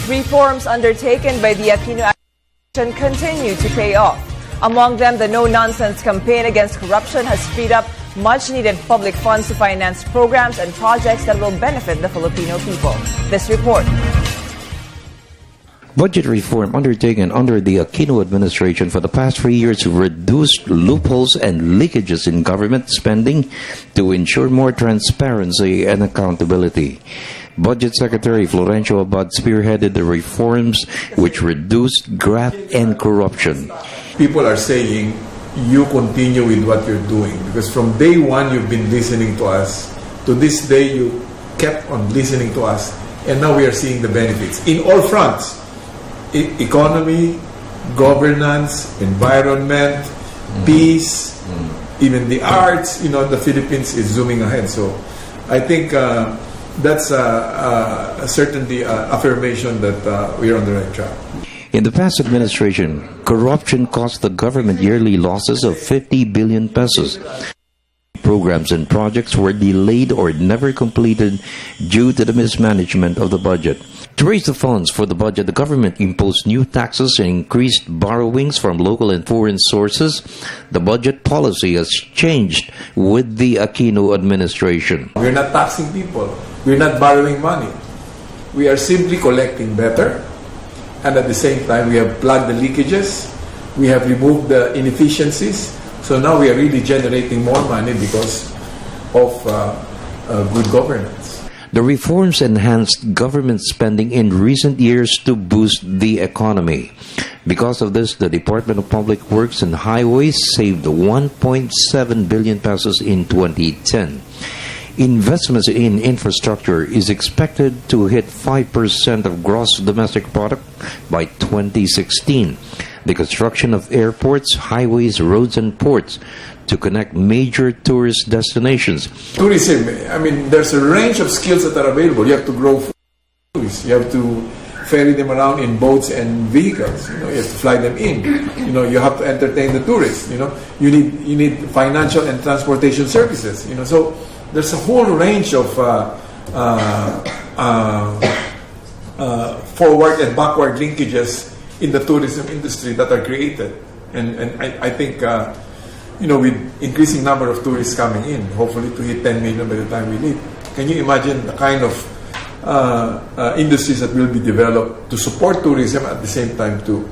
Reforms undertaken by the Aquino administration continue to pay off. Among them, the no-nonsense campaign against corruption has freed up much-needed public funds to finance programs and projects that will benefit the Filipino people. This report. Budget reform undertaken under the Aquino administration for the past 3 years reduced loopholes and leakages in government spending to ensure more transparency and accountability. Budget Secretary Florencio Abad spearheaded the reforms which reduced graft and corruption. People are saying you continue with what you're doing because from day one you've been listening to us. To this day you kept on listening to us and now we are seeing the benefits in all fronts. Economy, governance, environment, peace, even the arts. You know, the Philippines is zooming ahead. So I think that's certainly an affirmation that we are on the right track. In the past administration, corruption cost the government yearly losses of 50 billion pesos. Programs and projects were delayed or never completed due to the mismanagement of the budget. To raise the funds for the budget, the government imposed new taxes and increased borrowings from local and foreign sources. The budget policy has changed with the Aquino administration. We're not taxing people. We're not borrowing money. We are simply collecting better. And at the same time, we have plugged the leakages. We have removed the inefficiencies. So now we are really generating more money because of good governance. The reforms enhanced government spending in recent years to boost the economy. Because of this, the Department of Public Works and Highways saved 1.7 billion pesos in 2010. Investments in infrastructure is expected to hit 5% of gross domestic product by 2016. The construction of airports, highways, roads, and ports to connect major tourist destinations. Tourism, I mean, there's a range of skills that are available. You have to grow tourists. You have to ferry them around in boats and vehicles. You know, you have to fly them in. You know, you have to entertain the tourists. You know, you need financial and transportation services. You know, so there's a whole range of forward and backward linkages in the tourism industry that are created, and I think you know, with increasing number of tourists coming in, hopefully to hit 10 million by the time we leave. Can you imagine the kind of industries that will be developed to support tourism at the same time to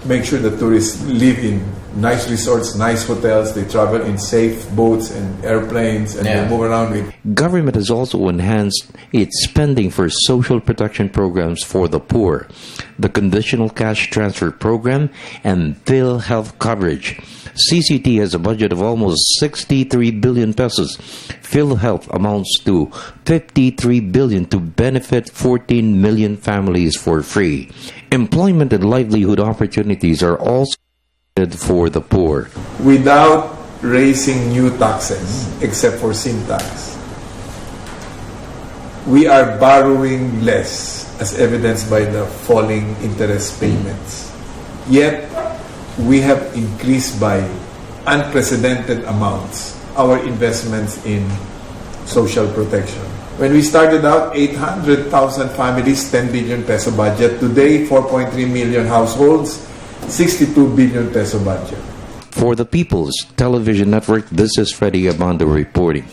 make sure that tourists live in nice resorts, nice hotels, they travel in safe boats and airplanes, and they move around with. Government has also enhanced its spending for social protection programs for the poor, the conditional cash transfer program, and PhilHealth coverage. CCT has a budget of almost 63 billion pesos. PhilHealth amounts to 53 billion to benefit 14 million families for free. Employment and livelihood opportunities are also for the poor. Without raising new taxes, except for sin tax, we are borrowing less, as evidenced by the falling interest payments. Yet, we have increased by unprecedented amounts our investments in social protection. When we started out, 800,000 families, 10 billion peso budget. Today, 4.3 million households, 62 billion peso budget. For the People's Television Network, this is Freddie Abando reporting.